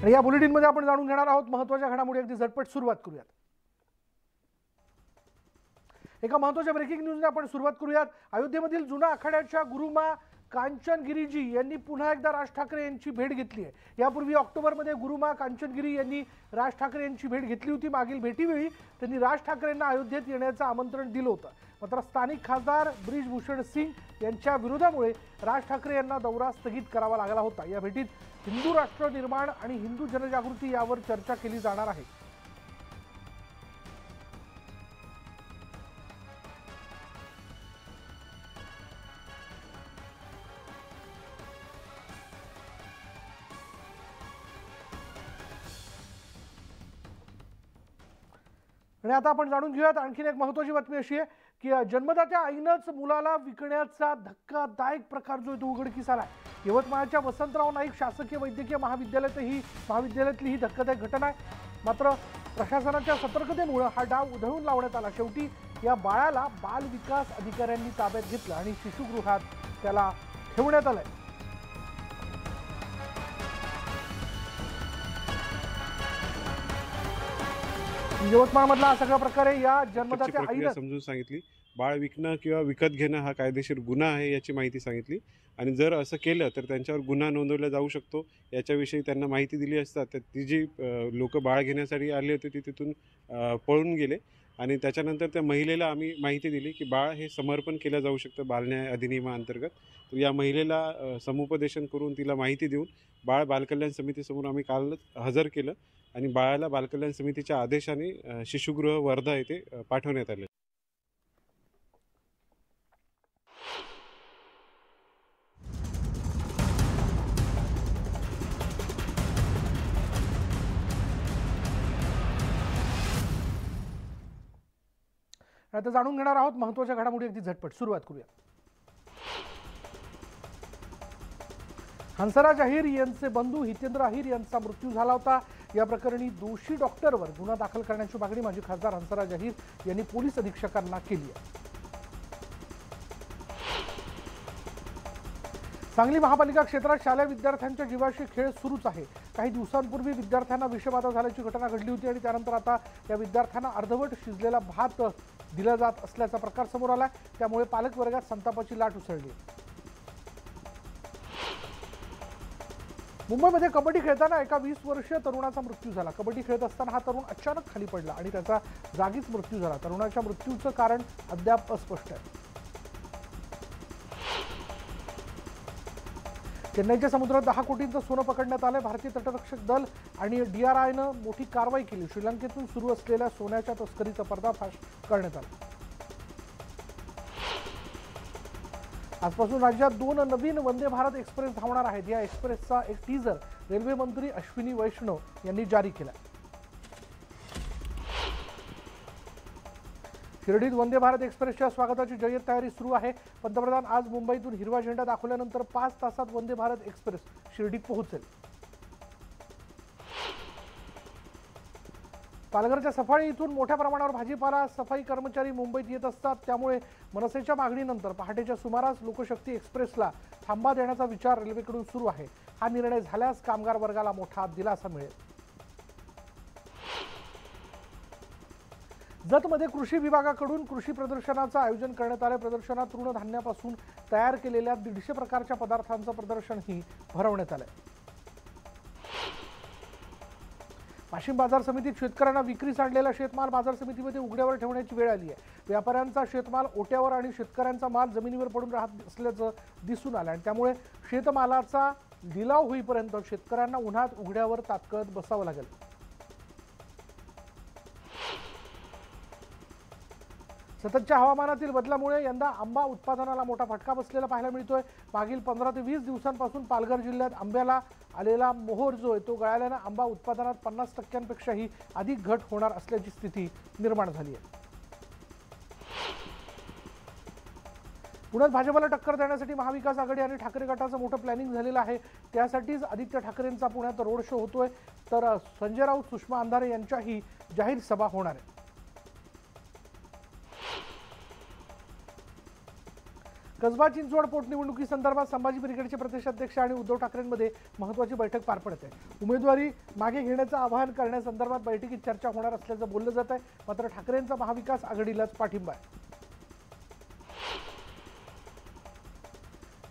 आणि या बुलेटिनमध्ये आपण जाणून घेणार आहोत महत्त्वाच्या घडामोडी. अगदी झटपट सुरुवात करूयात. एका महत्त्वाच्या ब्रेकिंग न्यूजने आपण सुरुवात करूयात. अयोध्येमधील जुना आखाड्याच्या गुरुमा कांचनगिरीजी यांनी पुन्हा एकदा राज ठाकरे यांची भेट घेतली आहे. यापूर्वी ऑक्टोबरमध्ये गुरुमा कांचनगिरी यांनी राज ठाकरे यांची भेट घेतली होती. मागील भेटीवेळी त्यांनी राज ठाकरेंना अयोध्येत येण्याचं आमंत्रण दिलं होतं. मात्र स्थानिक खासदार ब्रिजभूषण सिंग यांच्या विरोधामुळे राज ठाकरे यांना दौरा स्थगित करावा लागला होता. या भेटीत हिंदू राष्ट्र निर्माण आणि हिंदू जनजागृती यावर चर्चा केली जाणार आहे. आणि आता आपण जाणून घेऊयात आणखीन एक महत्त्वाची बातमी अशी आहे की जन्मदात्या आईनंच मुलाला विकण्याचा धक्कादायक प्रकार जो तो उघडकीस आलाय. यवतमाळच्या वसंतराव नाईक शासकीय वैद्यकीय महाविद्यालयातली ही धक्कादायक घटना आहे. मात्र प्रशासनाच्या सतर्कतेमुळे हा डाव उधळून लावण्यात आला. शेवटी या बाळाला बाल विकास अधिकाऱ्यांनी ताब्यात घेतलं आणि शिशुगृहात त्याला ठेवण्यात आलंय. यवतमाळमधला हा सगळा प्रकार आहे. या जन्मदात्या आईला समजून सांगितली. बाळ विकणं किंवा विकत घेणं हा कायदेशीर गुन्हा आहे याची माहिती सांगितली आणि जर असं केलं तर त्यांच्यावर गुन्हा नोंदवला जाऊ शकतो याच्याविषयी त्यांना माहिती दिली असता. तर ती जी लोक बाळ घेण्यासाठी आले होते ती तिथून पळून गेले आणि त्याच्यानंतर त्या महिलेला आम्ही माहिती दिली की बाळ हे समर्पण केलं जाऊ शकतं बालन्याय अधिनियमाअंतर्गत. तर या महिलेला समुपदेशन करून तिला माहिती देऊन बाळ बालकल्याण समितीसमोर आम्ही काल हजर केलं आणि बाळाला बालकल्याण समितीच्या आदेशाने शिशुगृह वर्धा येथे पाठवण्यात आले. आता जाणून घेणार आहोत महत्त्वाच्या घडामोडी. अगदी झटपट सुरुवात करूया. हंसराज अहिर यांचे बंधू हितेंद्र अहिर यांचा मृत्यू झाला होता. या प्रकरणी दोषी डॉक्टरवर गुन्हा दाखल करण्याची मागणी माजी खासदार हंसराज अहिर यांनी पोलीस अधीक्षकांना केली आहे. सांगली महापालिका क्षेत्रात शालेय विद्यार्थ्यांच्या जीवाशी खेळ सुरूच आहे. काही दिवसांपूर्वी विद्यार्थ्यांना विषबाधा झाल्याची घटना घडली होती आणि त्यानंतर आता या विद्यार्थ्यांना अर्धवट शिजलेला भात दिला जात असल्याचा प्रकार समोर आला. त्यामुळे पालक वर्गात संतापाची लाट उसळली. मुंबईमध्ये कबड्डी खेळताना एका 20 वर्षीय तरुणाचा मृत्यू झाला. कबड्डी खेळत असताना हा तरुण अचानक खाली पडला आणि त्याचा जागीच मृत्यू झाला. तरुणाच्या मृत्यूचं कारण अद्याप अस्पष्ट आहे. चेन्नईच्या समुद्रात 10 कोटींचं सोनं पकडण्यात आलं. भारतीय तटरक्षक दल आणि DRIनं मोठी कारवाई केली. श्रीलंकेतून सुरू असलेल्या सोन्याच्या तस्करीचा पर्दाफाश करण्यात आला. आजपासून राज्यात 2 नवीन वंदे भारत एक्सप्रेस धावणार आहेत. या एक्सप्रेसचा एक टीजर रेल्वे मंत्री अश्विनी वैष्णव यांनी जारी केला. शिर्डीत वंदे भारत एक्सप्रेसच्या स्वागताची जय्यत तयारी सुरू आहे. पंतप्रधान आज मुंबईतून हिरवा झेंडा दाखवल्यानंतर 5 तासात वंदे भारत एक्सप्रेस शिर्डीत पोहोचेल. पालघरच्या सफाळी इथून मोठ्या प्रमाणावर भाजीपाला सफाई कर्मचारी मुंबईत येत असतात. त्यामुळे मनसेच्या मागणीनंतर पहाटेच्या सुमारास लोकशक्ती एक्सप्रेसला थांबा देण्याचा विचार रेल्वेकडून सुरू आहे. हा निर्णय झाल्यास कामगार वर्गाला मोठा दिलासा मिळेल. जतमध्ये कृषी विभागाकडून कृषी प्रदर्शनाचं आयोजन करण्यात आले. प्रदर्शनात तृणधान्यापासून तयार केलेल्या 150 प्रकारच्या पदार्थांचं प्रदर्शनही भरवण्यात आलंय. वाशिम बाजार समितीत शेतकऱ्यांना विक्रीस आणलेला शेतमाल बाजार समितीमध्ये उघड्यावर ठेवण्याची वेळ आली आहे. व्यापाऱ्यांचा शेतमाल ओट्यावर आणि शेतकऱ्यांचा माल जमिनीवर पडून राहत असल्याचं दिसून आलं आणि त्यामुळे शेतमालाचा लिलाव होईपर्यंत शेतकऱ्यांना उन्हात उघड्यावर ताटकळत बसावं लागेल. सततच्या हवामानातील बदलामुळे यंदा आंबा उत्पादनाला मोठा फटका बसलेला पाहायला मिळतोय. मागील 15 ते 20 दिवसांपासून पालघर जिल्ह्यात आंब्याला आलेला मोहोर जो आहे तो गळाल्यानं आंबा उत्पादनात 50%पेक्षाही अधिक घट होणार असल्याची स्थिती निर्माण झाली आहे. पुण्यात भाजपला टक्कर देण्यासाठी महाविकास आघाडी आणि ठाकरे गटाचं मोठं प्लॅनिंग झालेलं आहे. त्यासाठीच आदित्य ठाकरेंचा पुण्यात रोड शो होतोय. तर संजय राऊत सुषमा अंधारे यांच्याही जाहीर सभा होणार आहे. कसबा चिंचवड पोटनिवडणुकीसंदर्भात संभाजी ब्रिगेडचे प्रदेशाध्यक्ष आणि उद्धव ठाकरेंमध्ये महत्त्वाची बैठक पार पडते. उमेदवारी मागे घेण्याचं आवाहन करण्यासंदर्भात बैठकीत चर्चा होणार असल्याचं बोललं जात आहे. मात्र ठाकरेंचा महाविकास आघाडीलाच पाठिंबा आहे.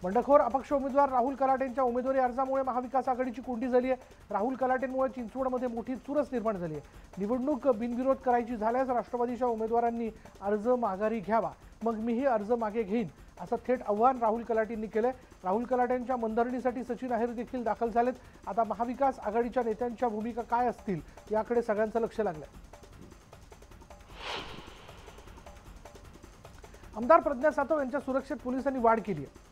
बंडखोर अपक्ष उमेदवार राहुल कलाटेंच्या उमेदवारी अर्जामुळे महाविकास आघाडीची कोंडी झाली आहे. राहुल कलाटेंमुळे चिंचवडमध्ये मोठी चुरस निर्माण झाली आहे. निवडणूक बिनविरोध करायची झाल्यास राष्ट्रवादीच्या उमेदवारांनी अर्ज माघारी घ्यावा, मग मीही अर्ज मागे घेईन असं थेट आव्हान राहुल कलाटेंनी केलंय. राहुल कलाटेंच्या मनधरणीसाठी सचिन अहिर देखील दाखल झालेत. आता महाविकास आघाडीच्या नेत्यांच्या भूमिका काय असतील याकडे सगळ्यांचं लक्ष लागलंय. आमदार प्रज्ञा सातव यांच्या सुरक्षेत पोलिसांनी वाढ केली आहे.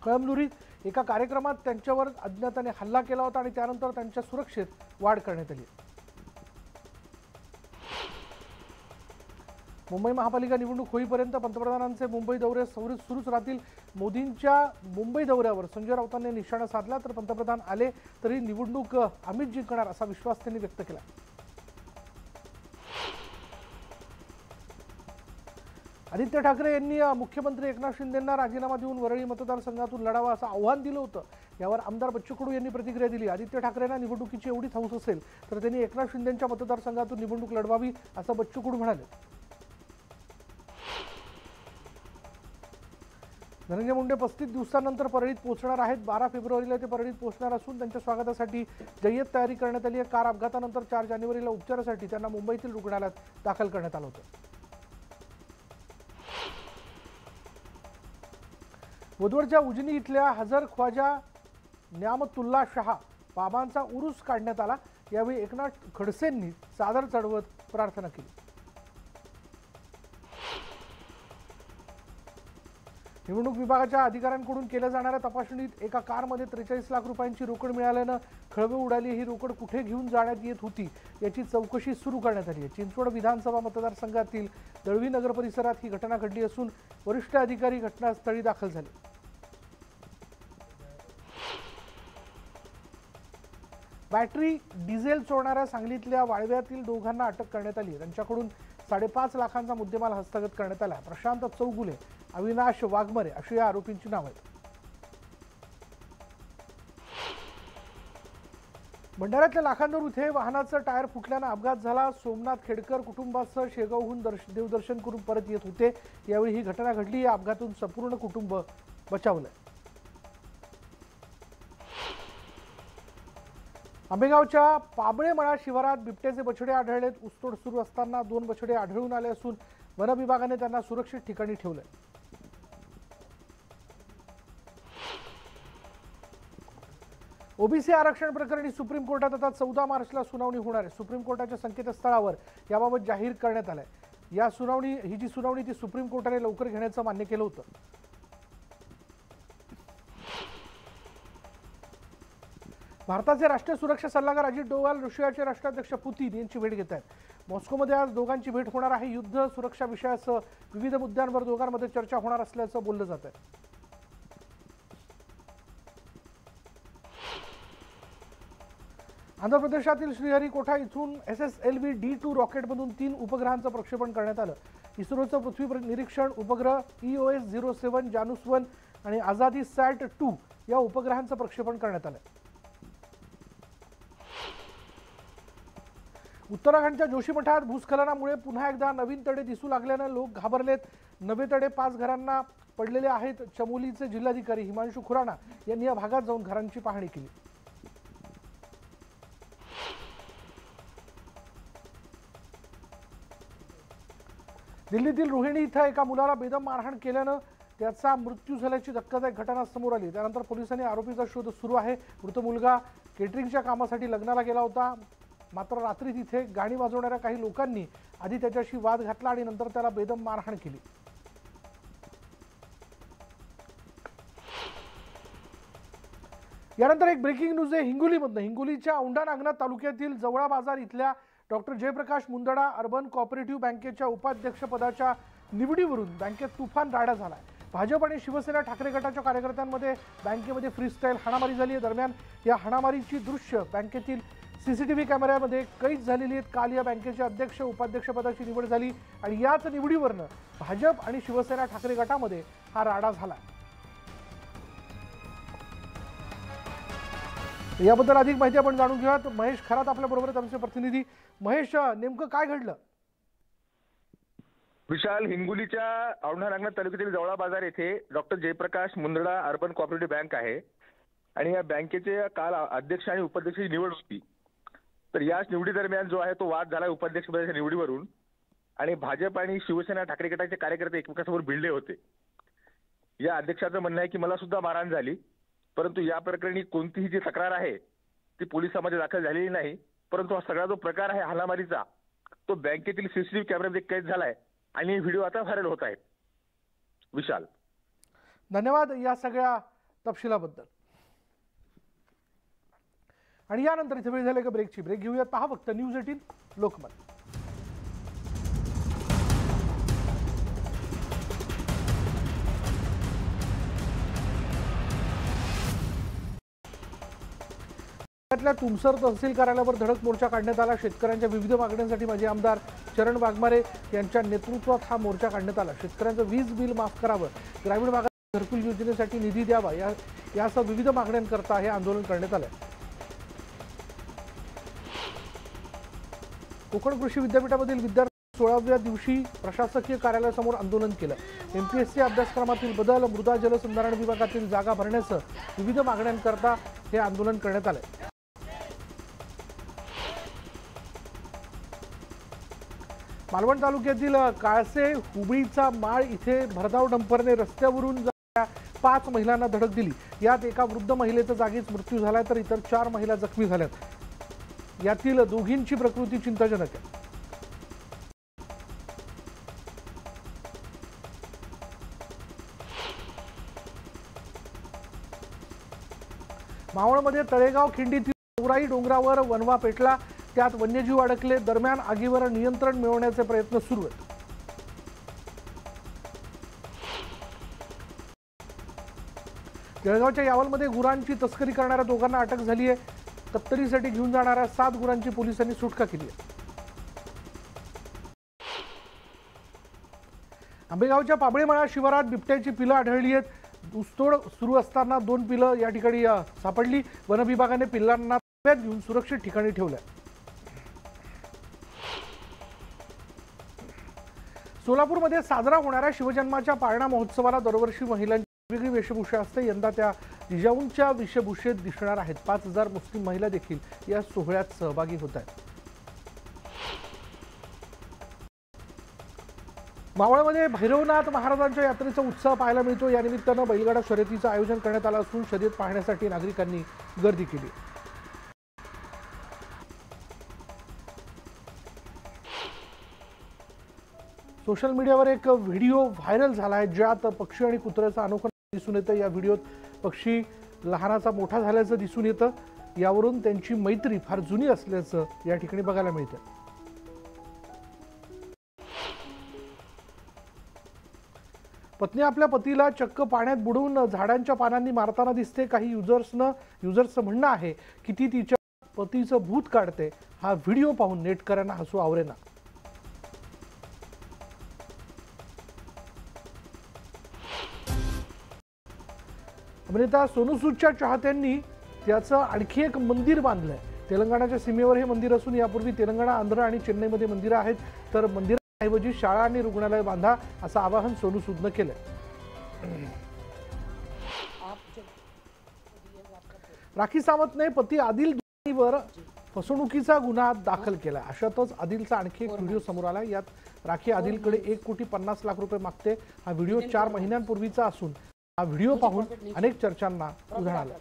कळमनुरीत एका कार्यक्रमात त्यांच्यावर अज्ञाताने हल्ला केला होता आणि त्यानंतर त्यांच्या सुरक्षेत वाढ करण्यात आली. मुंबई महापालिका निवडणूक होईपर्यंत पंतप्रधानांचे मुंबई दौरे सुरूच राहतील. मोदींच्या मुंबई दौऱ्यावर संजय राऊतांनी निशाणा साधला, तर पंतप्रधान आले तरी निवडणूक आम्हीच जिंकणार असा विश्वास त्यांनी व्यक्त केला. आदित्य ठाकरे यांनी मुख्यमंत्री एकनाथ शिंदेंना राजीनामा देऊन वरळी मतदारसंघातून लढावा असं आव्हान दिलं होतं. यावर आमदार बच्चू कडू यांनी प्रतिक्रिया दिली. आदित्य ठाकरेंना निवडणुकीची एवढीच हौस असेल तर त्यांनी एकनाथ शिंदेंच्या मतदारसंघातून निवडणूक लढवावी असं बच्चू कडू म्हणाले. धनंजय मुंडे 35 दिवसांनंतर परळीत पोहोचणार आहेत. 12 फेब्रुवारीला ते परळीत पोहोचणार असून त्यांच्या स्वागतासाठी जय्यत तयारी करण्यात आली आहे. कार अपघातानंतर 4 जानेवारीला उपचारासाठी त्यांना मुंबईतील रुग्णालयात दाखल करण्यात आलं होतं. वदवडच्या उजनी इथल्या हजर ख्वाजा न्यामतुल्ला शाह बाबांचा उरूस काढण्यात आला. यावेळी एकनाथ खडसेंनी चादर चढवत प्रार्थना केली. निवडणूक विभागाच्या अधिकाऱ्यांकडून केल्या जाणाऱ्या तपासणीत एका कारमध्ये 43 लाख रुपयांची रोकड मिळाल्यानं खळबळ उडाली. ही रोकड कुठे घेऊन जाण्यात येत होती याची चौकशी सुरू करण्यात आली आहे. चिंचवड विधानसभा मतदारसंघातील दळवी नगर परिसरात ही घटना घडली असून वरिष्ठ अधिकारी घटनास्थळी दाखल झाले. बॅटरी डिझेल चोरणाऱ्या सांगलीतल्या वाळव्यातील दोघांना अटक करण्यात आली. त्यांच्याकडून 5.5 लाखांचा मुद्देमाल हस्तगत करण्यात आला. प्रशांत चौगुले, अविनाश वाघमरे अशी या आरोपींची नाव आहेत. भंडाऱ्यातल्या लाखांदूर इथे वाहनाचं टायर फुटल्यानं अपघात झाला. सोमनाथ खेडकर कुटुंबासह शेगावहून देवदर्शन करून परत येत होते. यावेळी ही घटना घडली. या अपघातातून संपूर्ण कुटुंब बचावलंय. आंबेगावच्या पाबळेमळा शिवारात बिबट्याचे बछडे आढळलेत. ऊसतोड सुरू असताना 2 बछडे आढळून आले असून वन विभागाने त्यांना सुरक्षित ठिकाणी ठेवलंय. ओबीसी आरक्षण प्रकरणी सुप्रीम कोर्टात आता 14 मार्चला सुनावणी होणार आहे. सुप्रीम कोर्टाच्या संकेतस्थळावर याबाबत जाहीर करण्यात आलंय. ही जी सुनावणी ती सुप्रीम कोर्टाने लवकर घेण्याचं मान्य केलं होतं. भारताचे राष्ट्रीय सुरक्षा सल्लागार अजित डोवाल रशियाचे राष्ट्राध्यक्ष पुतीन यांची भेट घेत आहेत. मॉस्कोमध्ये आज दोघांची भेट होणार आहे. युद्ध सुरक्षा विषयासह विविध मुद्द्यांवर दोघांमध्ये चर्चा होणार असल्याचं बोललं जात आहे. आंध्र प्रदेशातील श्रीहरिकोटा इथून SSLV D2 रॉकेटमधून 3 उपग्रहांचं प्रक्षेपण करण्यात आलं. इस्रोचं पृथ्वी निरीक्षण उपग्रह EOS-07 जानुस-1 आणि आझादी सॅट-2 या उपग्रहांचं प्रक्षेपण करण्यात आलं. उत्तराखंडच्या जोशीमठात भूस्खलनामुळे पुन्हा एकदा नवीन तडे दिसू लागल्यानं लोक घाबरलेत. नवे तडे 5 घरांना पडलेले आहेत. चमोलीचे जिल्हाधिकारी हिमांशु खुराना यांनी या भागात जाऊन घरांची पाहणी केली. दिल्लीतील रोहिणी इथं एका मुलाला बेदम मारहाण केल्यानं त्याचा मृत्यू झाल्याची धक्कादायक घटना समोर आली. त्यानंतर पोलिसांनी आरोपीचा शोध सुरू आहे. मृत मुलगा केटरिंगच्या कामासाठी लग्नाला गेला होता. मात्र रात्री तिथे गाणी वाजवणाऱ्या काही लोकांनी आधी त्याच्याशी वाद घातला आणि नंतर त्याला बेदम मारहाण केली. यानंतर एक ब्रेकिंग न्यूज आहे हिंगोलीमधनं. हिंगोलीच्या औंढा नागनाथ तालुक्यातील जवळा बाजार इथल्या doctor Jayprakash Mundada urban cooperative बँकेच्या उपाध्यक्षपदाच्या निवडीवरून बँकेत तुफान राडा झाला. भाजप आणि शिवसेना ठाकरे गटाच्या कार्यकर्त्यांमध्ये बँकेमध्ये फ्रीस्टाईल हाणामारी झाली आहे. दरम्यान या हाणामारीची दृश्य बँकेतील CCTV कॅमेऱ्यामध्ये कैद झालेली आहेत. काल या बँकेचे अध्यक्ष उपाध्यक्षपदाची निवड झाली आणि याच निवडीवरनं भाजप आणि शिवसेना ठाकरे गटामध्ये हा राडा झाला. याबद्दल अधिक माहिती आपण जाणून घेऊयात. महेश खरात आपल्या बरोबर आहेत, आमचे प्रतिनिधी. महेश, नेमकं काय घडलं? विशाल, हिंगोलीच्या औंढा नागनाथ तालुक्यातील जवळा बाजार येथे doctor Jayprakash Mundada urban cooperative bank आहे आणि या बँकेचे काल अध्यक्ष आणि उपाध्यक्षाची निवड होती. तर याच निवडीदरम्यान जो आहे तो वाद झाला उपाध्यक्ष पदाच्या निवडीवरून आणि भाजप आणि शिवसेना ठाकरे गटाचे कार्यकर्ते एकमेकांसमोर भिडले होते. या अध्यक्षाचं म्हणणं आहे की मला सुद्धा मारहाण झाली, परंतु या प्रकरणी कोणतीही जी तक्रार आहे ती पोलिसांमध्ये दाखल झालेली नाही. परंतु हा सगळा जो प्रकार आहे हाणामारीचा तो बँकेतील सीसीटीव्ही कॅमेऱ्यामध्ये कैद झालाय आणि व्हिडिओ आता व्हायरल होत आहेत. विशाल, धन्यवाद या सगळ्या तपशिलाबद्दल. आणि यानंतर इथे वेळ झाली का ब्रेकची. ब्रेक घेऊयात. पहा फक्त न्यूज 18 लोकमत. तुमसर तहसील कार्यालयावर धडक मोर्चा काढण्यात आला. शेतकऱ्यांच्या विविध मागण्यांसाठी माजी आमदार चरण वाघमारे यांच्या नेतृत्वात हा मोर्चा काढण्यात आला. शेतकऱ्यांचं वीज बिल माफ करावं, ग्रामीण भागात घरकुल योजनेसाठी निधी द्यावा यासह विविध मागण्यांकरता हे आंदोलन करण्यात आलं. कोकण कृषी विद्यापीठामधील विद्यार्थी 16व्या दिवशी प्रशासकीय कार्यालयासमोर आंदोलन केलं. एमपीएससी अभ्यासक्रमातील बदल, मृदा जलसंधारण विभागातील जागा भरण्यासह विविध मागण्यांकरता हे आंदोलन करण्यात आले. मालवण तालुक्यातील काळसे हुबळीचा माळ इथे भरधाव डंपरने रस्त्यावरून 5 महिलांना धडक दिली. यात एका वृद्ध महिलेचा जागीच मृत्यू झाला तर इतर 4 महिला जखमी झाल्यात. यातील दोघींची प्रकृती चिंताजनक आहे. मावळमध्ये तळेगाव खिंडीतील उराई डोंगरावर वणवा पेटला. त्यात वन्यजीव अडकले. दरम्यान आगीवर नियंत्रण मिळवण्याचे प्रयत्न सुरू आहेत. जळगावच्या यावलमध्ये गुरांची तस्करी करणाऱ्या दोघांना अटक झाली आहे. कत्तलीसाठी घेऊन जाणाऱ्या 7 गुरांची पोलिसांनी सुटका केली आहे. आंबेगावच्या पाबळेमाळा शिवारात बिबट्याची पिलं आढळली आहेत. ऊसतोड सुरू असताना 2 पिलं या ठिकाणी सापडली. वनविभागाने पिल्लांना ताब्यात घेऊन सुरक्षित ठिकाणी ठेवलं. सोलापूरमध्ये साजरा होणाऱ्या शिवजन्माच्या पाळणा महोत्सवाला दरवर्षी महिलांची वेगळी वेशभूषा असते. यंदा त्या जिजाऊंच्या वेशभूषेत दिसणार आहेत. 5000 मुस्लिम महिला देखील या सोहळ्यात सहभागी होत आहेत. मावळमध्ये भैरवनाथ महाराजांच्या यात्रेचा उत्साह पाहायला मिळतो. या निमित्तानं बैलगाडा शर्यतीचं आयोजन करण्यात आलं असून शर्यत पाहण्यासाठी नागरिकांनी गर्दी केली. सोशल मीडियावर एक व्हिडिओ व्हायरल झाला आहे ज्यात पक्षी आणि कुत्र्याचं अनोखं दिसून येतं. या व्हिडिओत पक्षी लहानाचा मोठा झाल्याचं दिसून येतं. यावरून त्यांची मैत्री फार जुनी असल्याचं या ठिकाणी बघायला मिळतं. पत्नी आपल्या पतीला चक्क पाण्यात बुडवून झाडांच्या पानांनी मारताना दिसते. काही युजर्सचं म्हणणं आहे की ती तिच्या पतीचं भूत काढते. हा व्हिडिओ पाहून नेटकऱ्यांना हसू आवरेना. अभिनेता सोनू सूदच्या चाहत्यांनी त्याचं आणखी एक मंदिर बांधलंय. तेलंगणाच्या सीमेवर हे मंदिर असून यापूर्वी तेलंगणा, आंध्र आणि चेन्नईमध्ये मंदिरं आहेत. तर मंदिराऐवजी शाळा आणि रुग्णालय बांधा असं आवाहन सोनू सूदनं केलंय. राखी सावंतने पती आदिल दुधानीवर फसवणुकीचा गुन्हा दाखल केला. अशातच आदिलचा आणखी एक व्हिडिओ समोर आला. यात राखी आदिलकडे 1,50,00,000 रुपये मागते. हा व्हिडिओ 4 महिन्यांपूर्वीचा असून हा व्हिडिओ पाहून अनेक चर्चांना उधाण आलं.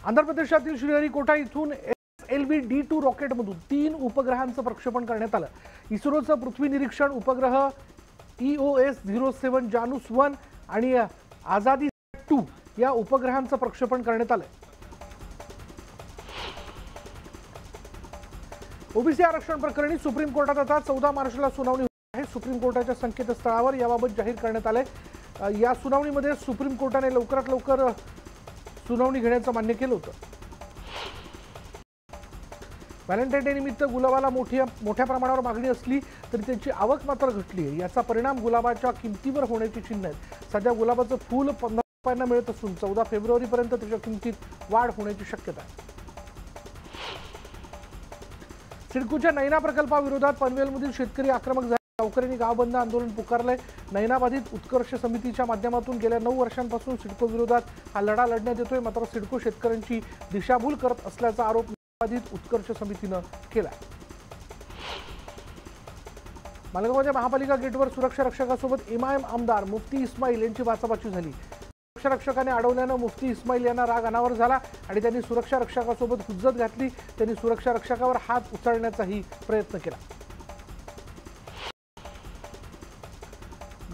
आंध्र प्रदेशातील श्रीहरिकोटा इथून SLV-D2 रॉकेटमधून 3 उपग्रहांचं प्रक्षेपण करण्यात आलं. इस्रोचं पृथ्वी निरीक्षण उपग्रह EOS-07 जानुस-1 आणि आझादी-2 या उपग्रहांचं प्रक्षेपण करण्यात आलं. ओबीसी आरक्षण प्रकरणी सुप्रीम कोर्टात आता 14 मार्चला सुनावणी आहे. सुप्रीम कोर्टाच्या संकेतस्थळावर याबाबत जाहीर करण्यात आले. या सुनावणीमध्ये सुप्रीम कोर्टाने लवकरात लवकर सुनावणी घेण्याचं मान्य केलं होतं. व्हॅलेंटाईन डे निमित्त गुलाबाला मोठ्या प्रमाणावर मागणी असली तरी त्यांची आवक मात्र घटली आहे. याचा परिणाम गुलाबाच्या किमतीवर होण्याची चिन्ह आहेत. सध्या गुलाबाचं फूल 15 रुपयांना मिळत असून 14 फेब्रुवारीपर्यंत त्याच्या किमतीत वाढ होण्याची शक्यता आहे. सिडकोच्या नैना प्रकल्पाविरोधात पनवेलमधील शेतकरी आक्रमक झाले. गावकऱ्यांनी गाव बंद आंदोलन पुकारलंय. नैना बाधित उत्कर्ष समितीच्या माध्यमातून गेल्या 9 वर्षांपासून सिडको विरोधात हा लढा लढण्यात येतोय. मात्र सिडको शेतकऱ्यांची दिशाभूल करत असल्याचा आरोप बाधित उत्कर्ष समितीनं केला. मालेगावच्या महापालिका गेटवर सुरक्षा रक्षकासोबत एमआयएम आमदार मुफ्ती इस्माईल यांची बाचाबाची झाली. सुरक्षा रक्षकाने अडवल्यानं मुफ्ती इस्माईल यांना राग अनावर झाला आणि त्यांनी सुरक्षा रक्षकासोबत हुज्जत घातली. त्यांनी सुरक्षा रक्षकावर हात उचलण्याचाही प्रयत्न केला.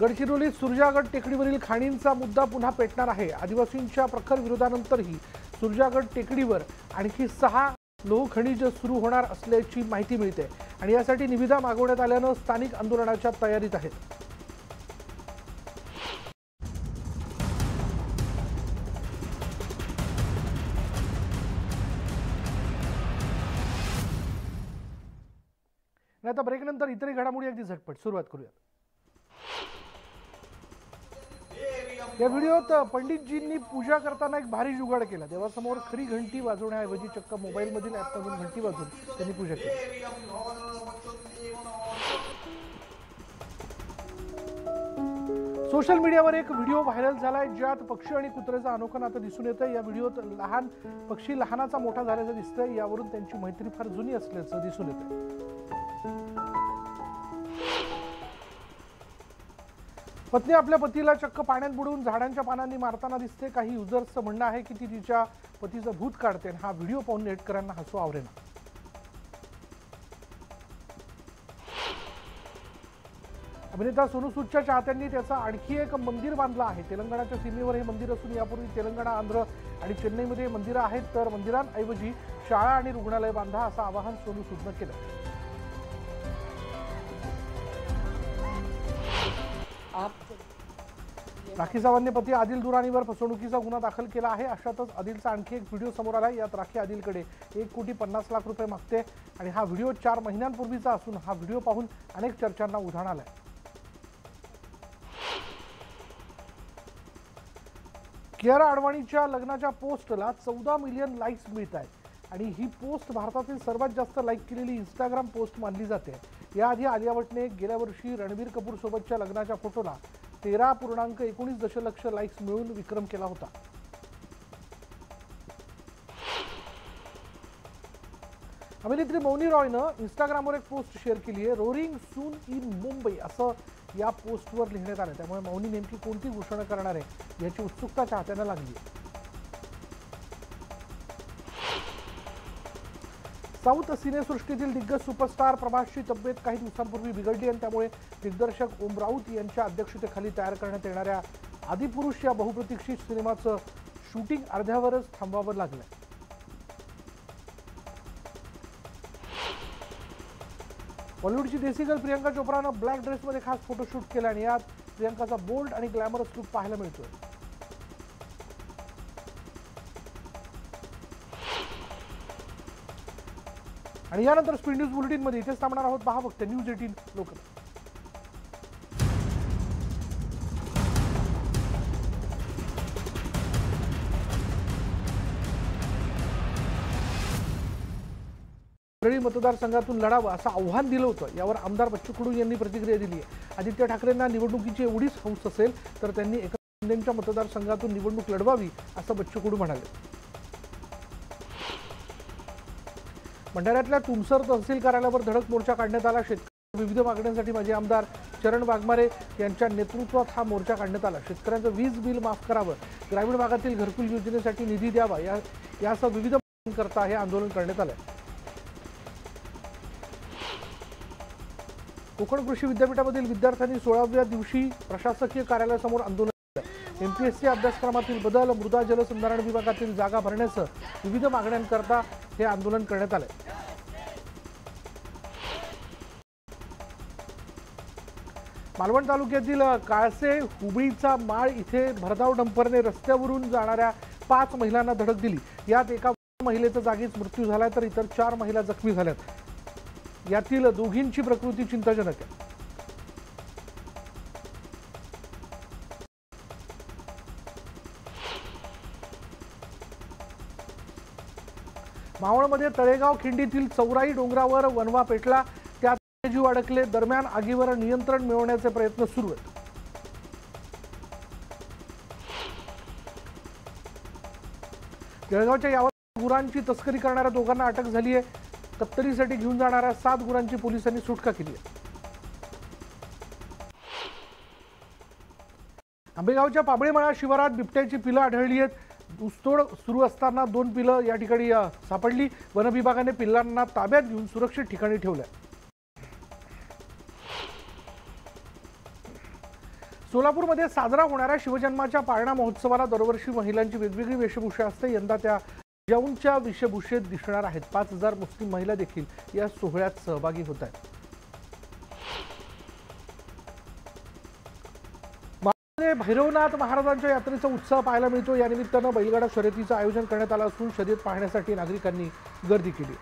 गडचिरोलीत सुरजागड टेकडीवरील खाणींचा मुद्दा पुन्हा पेटणार आहे. आदिवासींच्या प्रखर विरोधानंतरही सुरजागड टेकडीवर आणखी 6 लोह खनिज सुरू होणार असल्याची माहिती मिळते आणि यासाठी निविदा मागवण्यात आल्यानं स्थानिक आंदोलनाच्या तयारीत आहेत. आता ब्रेकनंतर इतरही घडामोडी अगदी झटपट सुरुवात करूया. या व्हिडिओत पंडितजींनी पूजा करताना एक भारी जुगाड केला. देवासमोर खरी घंटी वाजवण्याऐवजी चक्क मोबाईलमधील ॲपमधून घंटी वाजवून त्यांनी पूजा केली. सोशल मीडियावर एक व्हिडिओ व्हायरल झालाय ज्यात पक्षी आणि कुत्र्याचं अनोखं नातं दिसून येतं. या व्हिडिओत लहान पक्षी लहानाचा मोठा झाल्याचं दिसतंय. यावरून त्यांची मैत्री फार जुनी असल्याचं दिसून येतंय. पत्नी आपल्या पतीला चक्क पाण्यात बुडवून झाडांच्या पानांनी मारताना दिसते. काही युजर्सचं म्हणणं आहे की ती तिच्या पतीचं भूत काढते. हा व्हिडिओ पाहून नेटकऱ्यांना हसू आवरेना. अभिनेता सोनू सूदच्या चाहत्यांनी त्याचं आणखी एक मंदिर बांधलं आहे. तेलंगणाच्या सीमेवर हे मंदिर असून यापूर्वी तेलंगणा, आंध्र आणि चेन्नईमध्ये मंदिरं आहेत. तर मंदिरांऐवजी शाळा आणि रुग्णालय बांधा असं आवाहन सोनू सूदनं केलं. राखी सावंतने पती आदिल दुरानीवर फसवणुकीचा गुन्हा दाखल केला आहे. अशातच आदिलचा आणखी एक व्हिडिओ समोर आला. यात राखी आदिलकडे 1,50,00,000 रुपये मागते आणि हा व्हिडिओ 4 महिन्यांपूर्वीचा असून हा व्हिडिओ पाहून अनेक चर्चांना उधाण आलंय. कियारा अडवाणीच्या लग्नाच्या पोस्टला 14 मिलियन लाईक्स मिळत आहेत आणि ही पोस्ट भारतातील सर्वात जास्त लाईक केलेली इंस्टाग्राम पोस्ट मानली जाते. याआधी आलिया भट्टने गेल्या वर्षी रणबीर कपूर सोबतच्या लग्नाच्या फोटोला 13.19 दशलक्ष लाईक्स मिळून विक्रम केला होता. अभिनेत्री मौनी रॉयनं इंस्टाग्रामवर एक पोस्ट शेअर केली आहे. रोरिंग सून इन मुंबई असं या पोस्टवर लिहिण्यात आलं. त्यामुळे मौनी नेमकी कोणती घोषणा करणार आहे याची उत्सुकता चाहत्यांना लागली. साऊथ सिनेसृष्टीतील दिग्गज सुपरस्टार प्रभासची तब्येत काही दिवसांपूर्वी बिघडली आणि त्यामुळे दिग्दर्शक ओम राऊत यांच्या अध्यक्षतेखाली तयार करण्यात येणाऱ्या आदिपुरुष या बहुप्रतीक्षित सिनेमाचं शूटिंग अर्ध्यावरच थांबवावं लागलंय. बॉलिवूडची देसी गर्ल प्रियंका चोप्रानं ब्लॅक ड्रेसमध्ये खास फोटोशूट केला आणि यात प्रियंकाचा बोल्ड आणि ग्लॅमरस लुक पाहायला मिळतोय. आणि यानंतर स्पीड न्यूज बुलेटिनमध्ये इथेच थांबणार आहोत. पहा फक्त न्यूज 18 लोकल. परळी मतदारसंघातून लढावं असं आव्हान दिलं होतं. यावर आमदार बच्चू कडू यांनी प्रतिक्रिया दिली आहे. आदित्य ठाकरेंना निवडणुकीची एवढीच हौस असेल तर त्यांनी एकनाथ शिंदेंच्या मतदारसंघातून निवडणूक लढवावी असं बच्चू कडू म्हणाले. भंडाऱ्यातल्या तुमसर तहसील कार्यालयावर धडक मोर्चा काढण्यात आला. शेतकरी विविध मागण्यांसाठी माजी आमदार चरण वाघमारे यांच्या नेतृत्वात हा मोर्चा काढण्यात आला. शेतकऱ्यांचं वीज बिल माफ करावं, ग्रामीण भागातील घरकुल योजनेसाठी निधी द्यावा यासह विविध मागण्यांकरता हे आंदोलन करण्यात आलं. कोकण कृषी विद्यापीठामधील विद्यार्थ्यांनी 16व्या दिवशी प्रशासकीय कार्यालयासमोर आंदोलन केलं. एमपीएससी अभ्यासक्रमातील बदल, मृदा जलसंधारण विभागातील जागा भरण्यासह विविध मागण्यांकरता हे आंदोलन करण्यात आले. मालवण तालुक्यातील काळसे हुबळीचा माळ इथे भरधाव डंपरने रस्त्यावरून जाणाऱ्या 5 महिलांना धडक दिली. यात एका महिलेचा जागीच मृत्यू झाला तर इतर 4 महिला जखमी झाल्यात. यातील दोघींची प्रकृती चिंताजनक आहे. मावळमध्ये तळेगाव खिंडीतील चौराई डोंगरावर वणवा पेटला, त्यात जीव अडकले. दरम्यान आगीवर नियंत्रण मिळवण्याचे प्रयत्न सुरू आहेत. जळगावच्या यावत गुरांची तस्करी करणाऱ्या दोघांना अटक झाली आहे. कत्तलीसाठी घेऊन जाणाऱ्या 7 गुरांची पोलिसांनी सुटका केली आहे. आंबेगावच्या पाबळेमळा शिवारात बिबट्याची पिलं आढळली आहेत. ऊसतोड सुरू असताना 2 पिलं या ठिकाणी सापडली. वन विभागाने पिल्लांना ताब्यात घेऊन सुरक्षित ठिकाणी ठेवलं. सोलापूरमध्ये साजरा होणाऱ्या शिवजन्माच्या पाळणा महोत्सवाला दरवर्षी महिलांची वेगवेगळी वेशभूषा असते. यंदा त्या जिजाऊंच्या वेशभूषेत दिसणार आहेत. 5000 मुस्लिम महिला देखील या सोहळ्यात सहभागी होत आहेत. भैरवनाथ महाराजांच्या यात्रेचा उत्साह पाहायला मिळतो. या निमित्तानं बैलगाडा शर्यतीचं आयोजन करण्यात आलं असून शर्यत पाहण्यासाठी नागरिकांनी गर्दी केली.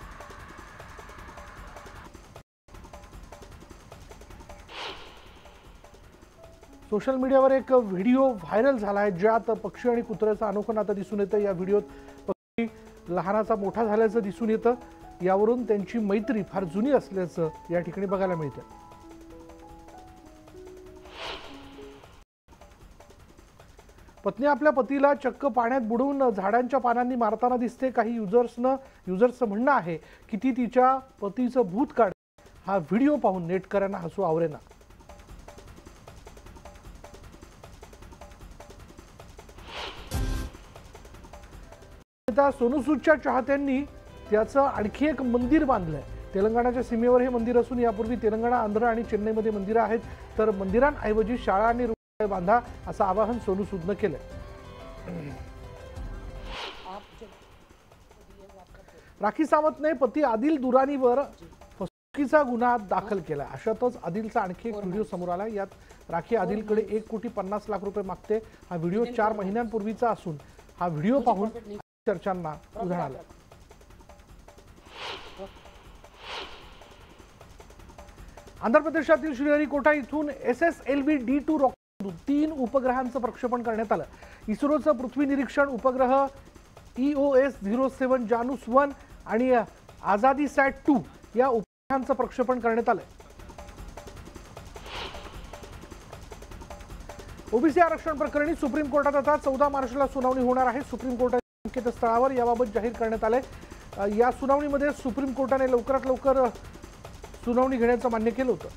सोशल मीडियावर एक व्हिडिओ व्हायरल झाला आहे, ज्यात पक्षी आणि कुत्र्याचं अनोखं नातं दिसून येतं. या व्हिडिओत पक्षी लहानाचा मोठा झाल्याचं दिसून येतं. यावरून त्यांची मैत्री फार जुनी असल्याचं या ठिकाणी बघायला मिळतं. पत्नी आपल्या पतीला चक्क पाण्यात बुडवून झाडांच्या पानांनी मारताना दिसते. काही युजर्सचं म्हणणं आहे की ती तिच्या पतीचं भूत काढ. हा व्हिडिओ पाहून नेटकऱ्यांना हसू आवरेना. सोनू सूदच्या चाहत्यांनी त्याचं आणखी एक मंदिर बांधलंय. तेलंगणाच्या सीमेवर हे मंदिर असून यापूर्वी तेलंगणा, आंध्र आणि चेन्नईमध्ये मंदिरं आहेत. तर मंदिरांऐवजी शाळा आणि रुग्णालय बांधा असं आवाहन सोनू सूदनं केलंय. राखी सावंतने पती आदिल दुरानीवर फसवणुकीचा गुन्हा दाखल केला. अशातच आदिलचा आणखी एक व्हिडिओ समोर आला. यात राखी आदिलकडे 1,50,00,000 रुपये मागते. हा व्हिडिओ 4 महिन्यांपूर्वीचा असून हा व्हिडिओ पाहून चर्चांना उधाण आलं. आंध्र प्रदेशातील श्रीहरिकोटा इथून SSLV D2 रॉकेटमधून 3 उपग्रहांचं प्रक्षेपण करण्यात आलं. इस्रोचं पृथ्वी निरीक्षण उपग्रह EOS-07 जानुस 1 आणि आझादीसॅट-2 या उपग्रहांचं प्रक्षेपण करण्यात आलंय. ओबीसी आरक्षण प्रकरणी सुप्रीम कोर्टात आता 14 मार्चला सुनावणी होणार आहे. सुप्रीम कोर्टाच्या संकेतस्थळावर याबाबत जाहीर करण्यात आलंय. या सुनावणीमध्ये सुप्रीम कोर्टाने लवकरात लवकर सुनावणी घेण्याचं मान्य केलं होतं.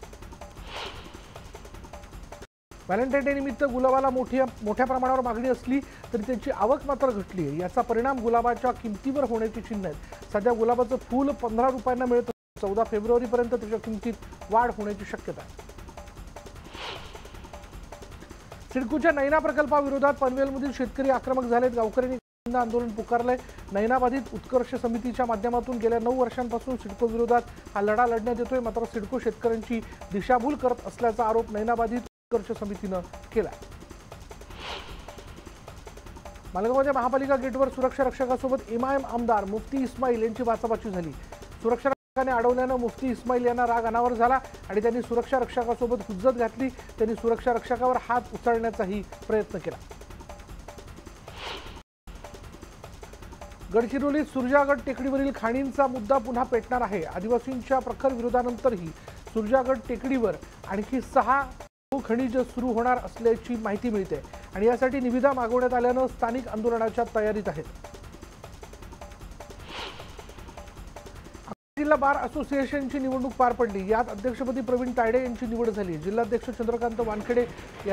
व्हॅलेंटाईन डे निमित्त गुलाबाला मोठ्या प्रमाणावर मागणी असली तरी त्याची आवक मात्र घटली आहे. याचा परिणाम गुलाबाच्या किमतीवर होण्याची चिन्ह आहेत. सध्या गुलाबाचं फूल 15 रुपयांना मिळतं. 14 फेब्रुवारीपर्यंत त्याच्या किमतीत वाढ होण्याची शक्यता आहे. सिडकोच्या नैना प्रकल्पाविरोधात पनवेलमधील शेतकरी आक्रमक झालेत. गावकऱ्यांनी आंदोलन पुकारलंय. नैनाबाधित उत्कर्ष समितीच्या माध्यमातून गेल्या 9 वर्षांपासून सिडको विरोधात हा लढा लढण्यात येतोय. मात्र सिडको शेतकऱ्यांची दिशाभूल करत असल्याचा आरोप नैनाबाधित उत्कर्ष समितीनं केला. मालेगावच्या महापालिका गेटवर सुरक्षा रक्षकासोबत MIM आमदार मुफ्ती इस्माईल यांची बाचाबाची झाली. सुरक्षा रक्षकाने अडवल्यानं मुफ्ती इस्माईल यांना राग अनावर झाला आणि त्यांनी सुरक्षा रक्षकासोबत हुज्जत घातली. त्यांनी सुरक्षा रक्षकावर हात उचलण्याचाही प्रयत्न केला. गडचिरोलीत सुरजागड टेकडीवरील खाणींचा मुद्दा पुन्हा पेटणार आहे. आदिवासींच्या प्रखर विरोधानंतरही सुरजागड टेकडीवर आणखी 6 खनिज सुरू होणार असल्याची माहिती मिळते आणि यासाठी निविदा मागवण्यात आल्यानं स्थानिक आंदोलनाच्या तयारीत आहेत. जिल्हा बार असोसिएशनची निवडणूक पार पडली. यात अध्यक्षपदी प्रवीण तायडे यांची निवड झाली. जिल्हाध्यक्ष चंद्रकांत वानखेडे